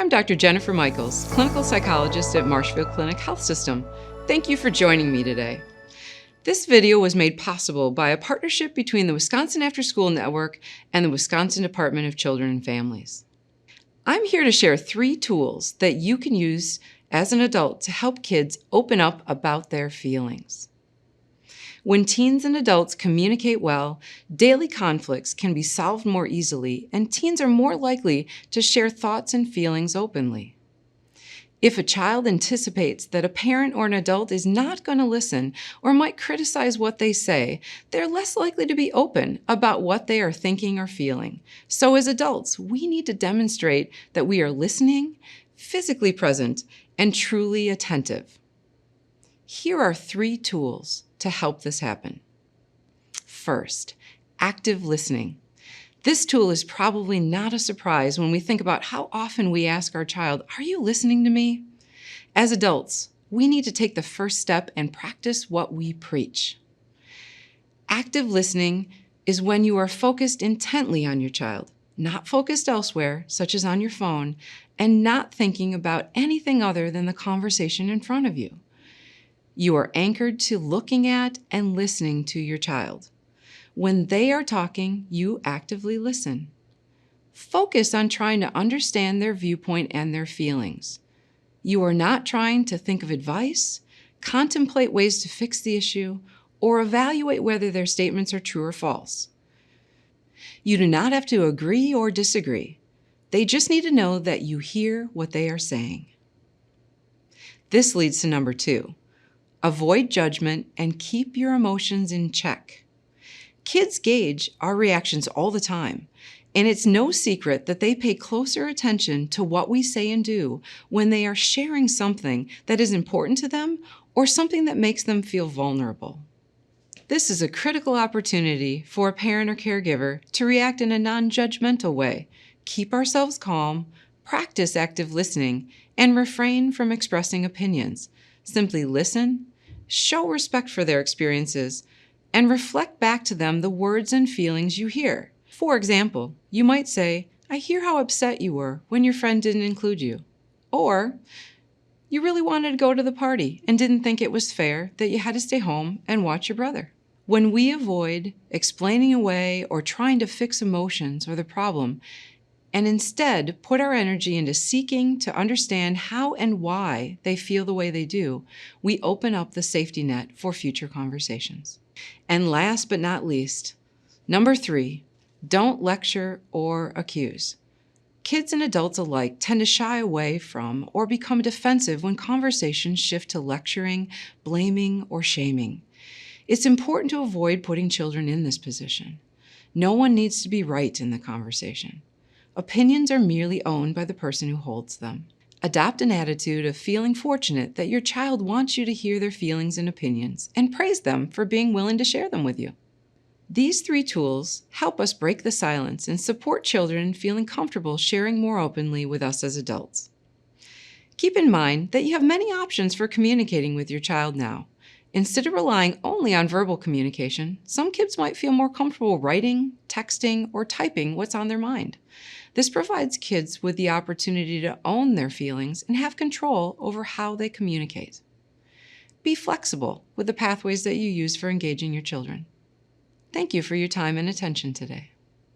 I'm Dr. Jennifer Michaels, clinical psychologist at Marshfield Clinic Health System. Thank you for joining me today. This video was made possible by a partnership between the Wisconsin After School Network and the Wisconsin Department of Children and Families. I'm here to share 3 tools that you can use as an adult to help kids open up about their feelings. When teens and adults communicate well, daily conflicts can be solved more easily, and teens are more likely to share thoughts and feelings openly. If a child anticipates that a parent or an adult is not going to listen or might criticize what they say, they're less likely to be open about what they are thinking or feeling. So as adults, we need to demonstrate that we are listening, physically present, and truly attentive. Here are 3 tools to help this happen. First, active listening. This tool is probably not a surprise when we think about how often we ask our child, "Are you listening to me?" As adults, we need to take the first step and practice what we preach. Active listening is when you are focused intently on your child, not focused elsewhere, such as on your phone, and not thinking about anything other than the conversation in front of you. You are anchored to looking at and listening to your child. When they are talking, you actively listen. Focus on trying to understand their viewpoint and their feelings. You are not trying to think of advice, contemplate ways to fix the issue, or evaluate whether their statements are true or false. You do not have to agree or disagree. They just need to know that you hear what they are saying. This leads to number 2. Avoid judgment and keep your emotions in check. Kids gauge our reactions all the time, and it's no secret that they pay closer attention to what we say and do when they are sharing something that is important to them or something that makes them feel vulnerable. This is a critical opportunity for a parent or caregiver to react in a non-judgmental way, keep ourselves calm, practice active listening, and refrain from expressing opinions. Simply listen, show respect for their experiences, and reflect back to them the words and feelings you hear. For example, you might say, "I hear how upset you were when your friend didn't include you." Or, "You really wanted to go to the party and didn't think it was fair that you had to stay home and watch your brother." When we avoid explaining away or trying to fix emotions or the problem, and instead put our energy into seeking to understand how and why they feel the way they do, we open up the safety net for future conversations. And last but not least, number 3, don't lecture or accuse. Kids and adults alike tend to shy away from or become defensive when conversations shift to lecturing, blaming, or shaming. It's important to avoid putting children in this position. No one needs to be right in the conversation. Opinions are merely owned by the person who holds them. Adopt an attitude of feeling fortunate that your child wants you to hear their feelings and opinions, and praise them for being willing to share them with you. These 3 tools help us break the silence and support children feeling comfortable sharing more openly with us as adults. Keep in mind that you have many options for communicating with your child now. Instead of relying only on verbal communication, some kids might feel more comfortable writing, texting, or typing what's on their mind. This provides kids with the opportunity to own their feelings and have control over how they communicate. Be flexible with the pathways that you use for engaging your children. Thank you for your time and attention today.